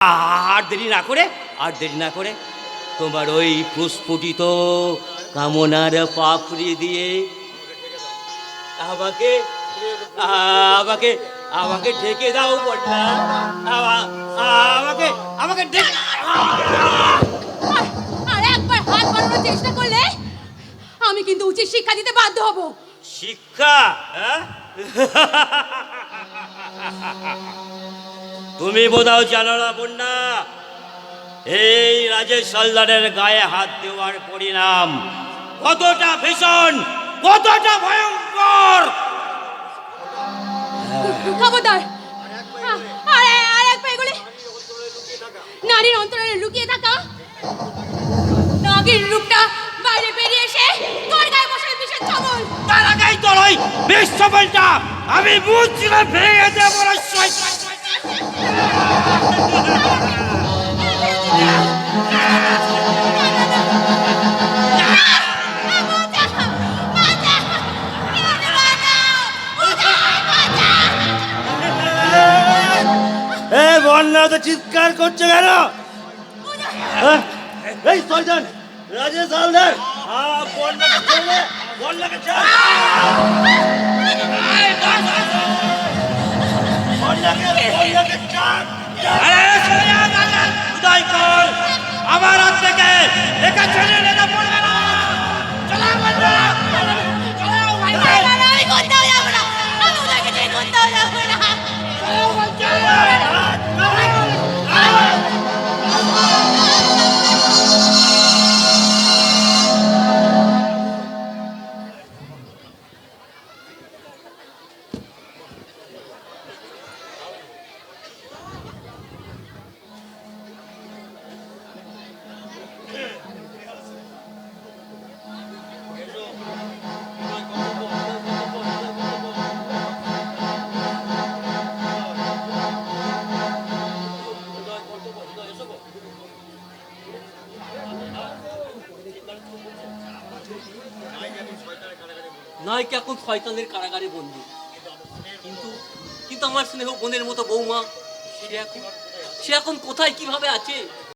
আর দেরি না করে তোমার ওই প্রস্ফুটিত কামনার পাপড়ি দিয়ে আমাকে আমাকে আমাকে ঢেকে দাও বটনা। আমাকে আমাকে ঢেকে আর একবার হাত বাড়ানোর চেষ্টা করলে আমি কিন্তু উচিত শিক্ষা দিতে বাধ্য হব। শিক্ষা? তুমি বোধহয় জানো না বন্যা, এই রাজেশ সলদারের গায়ে হাত দেওয়ার পরিণাম কতটা ভীষণ, কতটা ভয়ঙ্কর। খবরদার, আর এক পা এগোলে নারীর অন্তরালে লুকিয়ে থাকা নাগের রূপটা বাইরে বেরিয়ে এসে তোর গায়ে বসে বিষের ছবল। তার আগেই তোর ওই বিষ ছবলটা আমি মুচড়ে ভেঙে দেব। বন্যা তো চিৎকার করছে কেন? এই সলদার, রাজেশ হালদার, বন্যাকে ছেড়ে, বন্যাকে ছেড়ে, আমার হাত থেকে একা ছেড়ে নেওয়া পড়বে না। চলা বন্যা, আমি কোথাও যাবো না, আমি ওদেরকে ছেড়ে কোথাও যাবো না। নায়িকা এখন শয়তানের কারাগারে বন্দী, কিন্তু কিন্তু আমার স্নেহ বোনের মতো বৌমা সে এখন কোথায় কিভাবে আছে